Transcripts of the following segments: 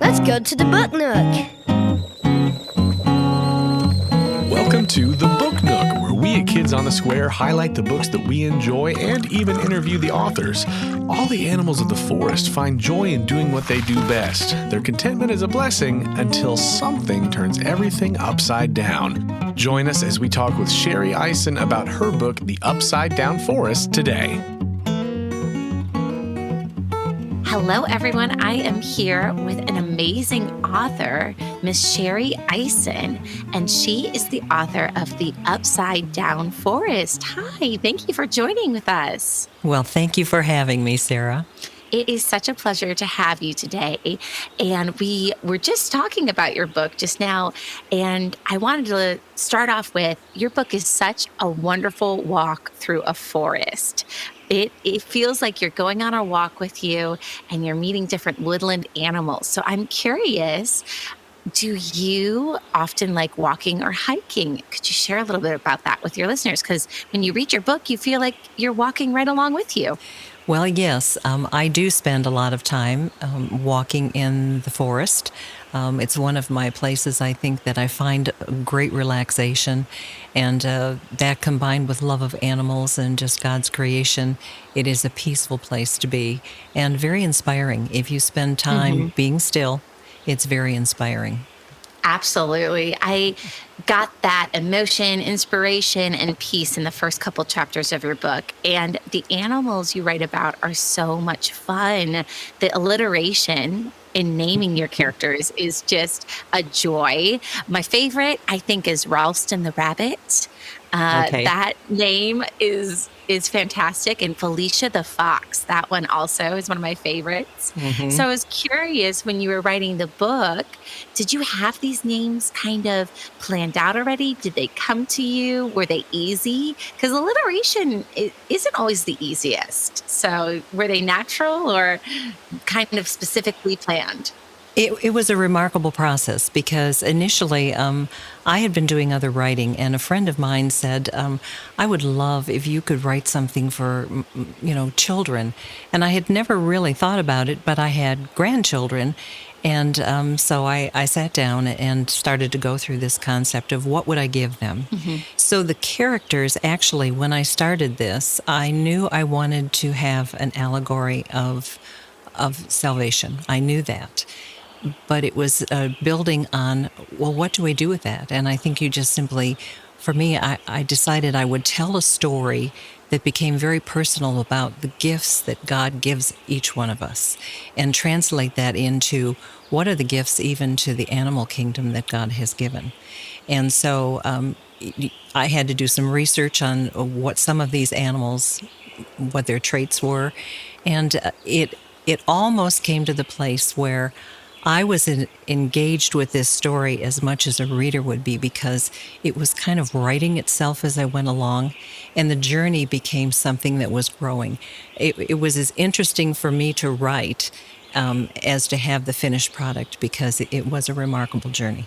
Let's go to the Book Nook. Welcome to the Book Nook, where we at Kids on the Square highlight the books that we enjoy and even interview the authors. All the animals of the forest find joy in doing what they do best. Their contentment is a blessing until something turns everything upside down. Join us as we talk with Sherry Eyssen about her book, The Upside Down Forest, today. Hello, everyone. I am here with an amazing author, Miss Sherry Eyssen, and she is the author of The Upside Down Forest. Hi, thank you for joining with us. Well, thank you for having me, Sarah. It is such a pleasure to have you today. And we were just talking about your book just now, and I wanted to start off with your book is such a wonderful walk through a forest. It feels like you're going on a walk with you and you're meeting different woodland animals. So I'm curious, do you often like walking or hiking? Could you share a little bit about that with your listeners? Because when you read your book, you feel like you're walking right along with you. Well, yes, I do spend a lot of time walking in the forest. It's one of my places, I think, that I find great relaxation. And that combined with love of animals and just God's creation, it is a peaceful place to be and very inspiring. If you spend time being still, it's very inspiring. Absolutely. I got that emotion, inspiration, and peace in the first couple chapters of your book. And the animals you write about are so much fun. The alliteration in naming your characters is just a joy. My favorite, I think, is Ralston the rabbit. Okay. That name is fantastic. And Felicia the fox, that one also is one of my favorites. So I was curious, when you were writing the book, did you have these names kind of planned out already? Did they come to you? Were they easy? Because alliteration isn't always the easiest. So were they natural or kind of specifically planned? It was a remarkable process because initially I had been doing other writing, and a friend of mine said, I would love if you could write something for, children. And I had never really thought about it, but I had grandchildren. And so I sat down and started to go through this concept of what would I give them. So the characters, actually, when I started this, I knew I wanted to have an allegory of salvation. I knew that. But it was building on, well, what do I do with that? And I think you just simply, for me, I decided I would tell a story that became very personal about the gifts that God gives each one of us and translate that into what are the gifts even to the animal kingdom that God has given. And so I had to do some research on what some of these animals, what their traits were. And it almost came to the place where I was engaged with this story as much as a reader would be because it was kind of writing itself as I went along, and the journey became something that was growing. It was as interesting for me to write as to have the finished product because it was a remarkable journey.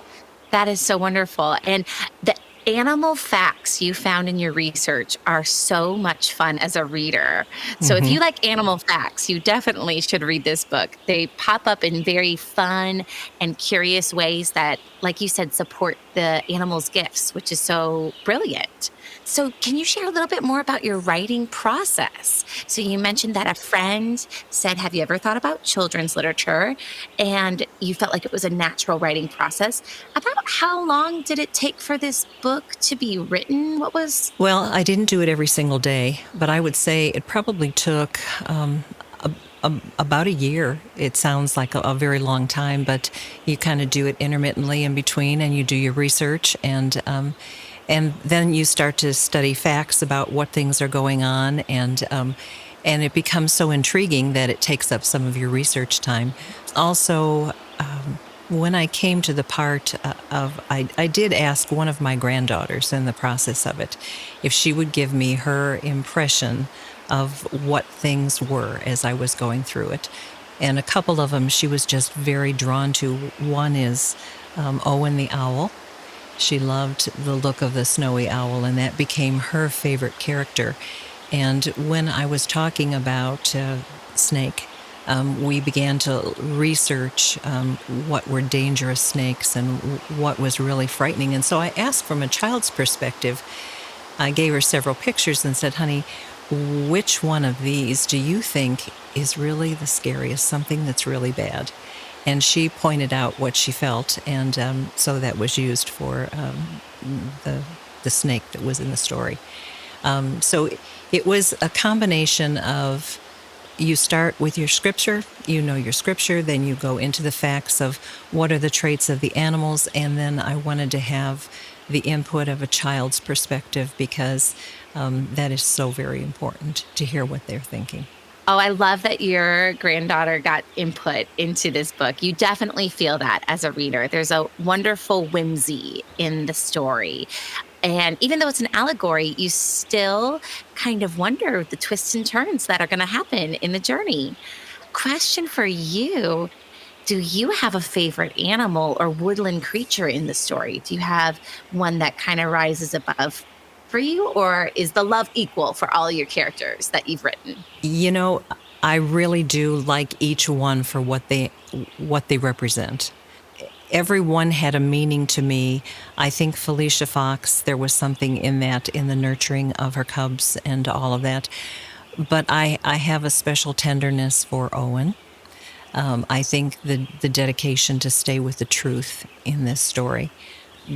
That is so wonderful. And the animal facts you found in your research are so much fun as a reader. So if you like animal facts, you definitely should read this book. They pop up in very fun and curious ways that, like you said, support the animal's gifts, which is so brilliant. So can you share a little bit more about your writing process? So you mentioned that a friend said, have you ever thought about children's literature? And you felt like it was a natural writing process. About how long did it take for this book to be written? Well, I didn't do it every single day, but I would say it probably took about a year. It sounds like a very long time, but you kind of do it intermittently in between, and you do your research, and then you start to study facts about what things are going on, and it becomes so intriguing that it takes up some of your research time. Also, when I came to the part I did ask one of my granddaughters in the process of it if she would give me her impression of what things were as I was going through it. And a couple of them she was just very drawn to. One is Owen the owl. She loved the look of the snowy owl, and that became her favorite character. And when I was talking about Snake, we began to research what were dangerous snakes and what was really frightening. And so I asked from a child's perspective. I gave her several pictures and said, honey, which one of these do you think is really the scariest, something that's really bad? And she pointed out what she felt, and so that was used for the snake that was in the story. So it was a combination of, you start with your scripture, you know your scripture, then you go into the facts of what are the traits of the animals, and then I wanted to have the input of a child's perspective because that is so very important to hear what they're thinking. Oh, I love that your granddaughter got input into this book. You definitely feel that as a reader. There's a wonderful whimsy in the story. And even though it's an allegory, you still kind of wonder the twists and turns that are going to happen in the journey. Question for you. Do you have a favorite animal or woodland creature in the story? Do you have one that kind of rises above for you, or is the love equal for all your characters that you've written? You know, I really do like each one for what they represent. Everyone had a meaning to me. I think Felicia Fox, there was something in that, in the nurturing of her cubs and all of that. But I have a special tenderness for Owen. I think the dedication to stay with the truth in this story,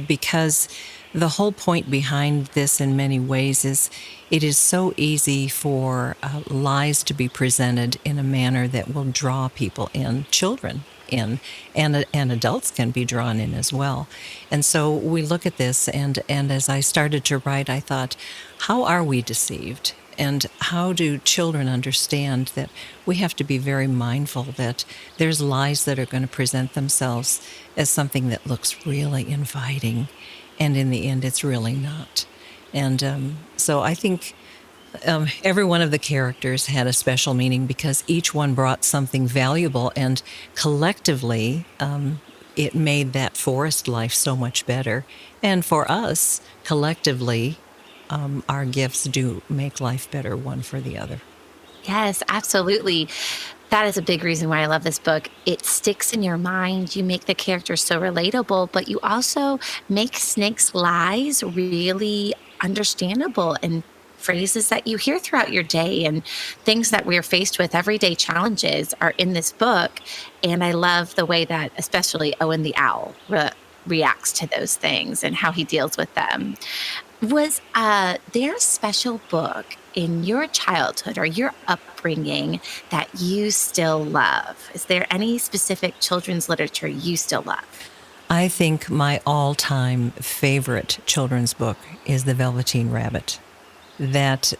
because the whole point behind this in many ways is it is so easy for lies to be presented in a manner that will draw people in, children in, and adults can be drawn in as well. And so we look at this, and as I started to write, I thought, how are we deceived? And how do children understand that we have to be very mindful that there's lies that are going to present themselves as something that looks really inviting, and in the end, it's really not. And so I think every one of the characters had a special meaning because each one brought something valuable, and collectively, it made that forest life so much better. And for us, collectively, our gifts do make life better one for the other. Yes, absolutely. That is a big reason why I love this book. It sticks in your mind. You make the characters so relatable, but you also make Snake's lies really understandable, and phrases that you hear throughout your day and things that we're faced with, everyday challenges, are in this book. And I love the way that especially Owen the Owl reacts to those things and how he deals with them. Was there a special book in your childhood or your upbringing that you still love? Is there any specific children's literature you still love? I think my all-time favorite children's book is The Velveteen Rabbit. That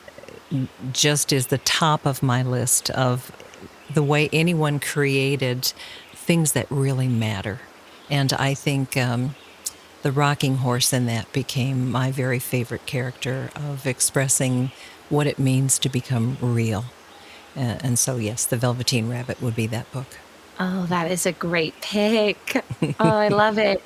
just is the top of my list of the way anyone created things that really matter. And I think the rocking horse in that became my very favorite character of expressing what it means to become real. And so, yes, The Velveteen Rabbit would be that book. Oh, that is a great pick. Oh, I love it.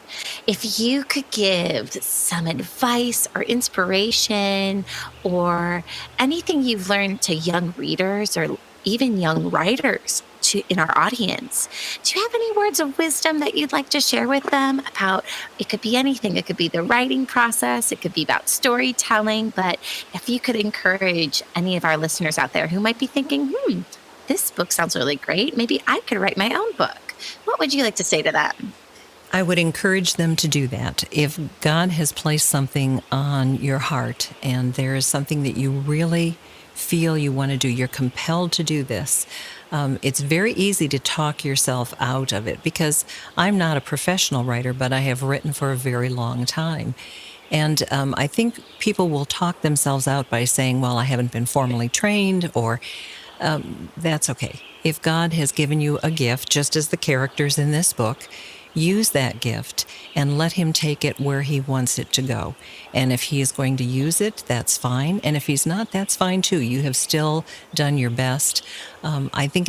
If you could give some advice or inspiration or anything you've learned to young readers or even young writers in our audience, do you have any words of wisdom that you'd like to share with them about? It could be anything. It could be the writing process. It could be about storytelling. But if you could encourage any of our listeners out there who might be thinking, this book sounds really great. Maybe I could write my own book. What would you like to say to them? I would encourage them to do that. If God has placed something on your heart and there is something that you really feel you want to do, you're compelled to do this, it's very easy to talk yourself out of it because I'm not a professional writer, but I have written for a very long time. And I think people will talk themselves out by saying, well, I haven't been formally trained, or that's okay. If God has given you a gift, just as the characters in this book, use that gift and let him take it where he wants it to go. And if he is going to use it, that's fine. And if he's not, that's fine too. You have still done your best. I think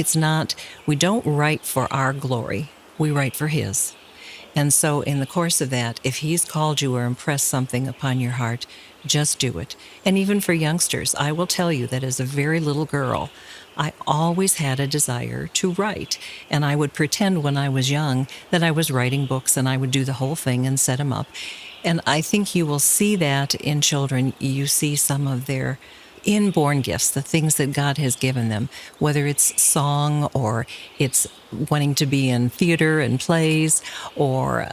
we don't write for our glory. We write for his. And so in the course of that, if he's called you or impressed something upon your heart, just do it. And even for youngsters, I will tell you that as a very little girl, I always had a desire to write. And I would pretend when I was young that I was writing books, and I would do the whole thing and set them up. And I think you will see that in children. You see some of their inborn gifts, the things that God has given them, whether it's song or it's wanting to be in theater and plays or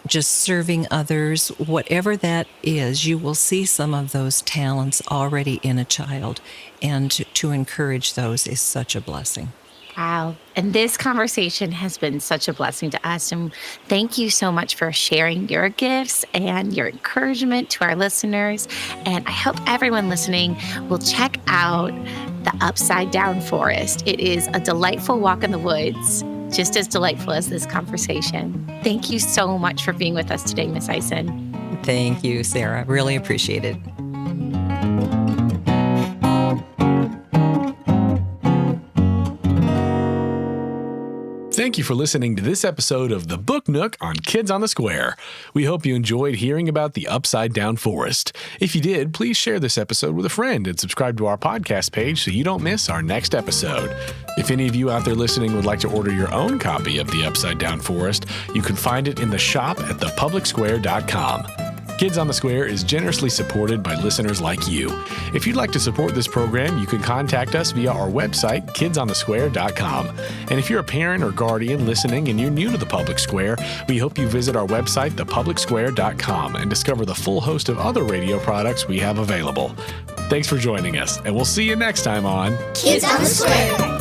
just serving others, whatever that is, you will see some of those talents already in a child. And to encourage those is such a blessing. Wow. And this conversation has been such a blessing to us. And thank you so much for sharing your gifts and your encouragement to our listeners. And I hope everyone listening will check out The Upside Down Forest. It is a delightful walk in the woods, just as delightful as this conversation. Thank you so much for being with us today, Miss Eyssen. Thank you, Sarah. Really appreciate it. Thank you for listening to this episode of the Book Nook on Kids on the Square. We hope you enjoyed hearing about the Upside Down Forest. If you did, please share this episode with a friend and subscribe to our podcast page so you don't miss our next episode. If any of you out there listening would like to order your own copy of the Upside Down Forest, you can find it in the shop at thepublicsquare.com. Kids on the Square is generously supported by listeners like you. If you'd like to support this program, you can contact us via our website, kidsonthesquare.com. And if you're a parent or guardian listening and you're new to the Public Square, we hope you visit our website, thepublicsquare.com, and discover the full host of other radio products we have available. Thanks for joining us, and we'll see you next time on Kids on the Square.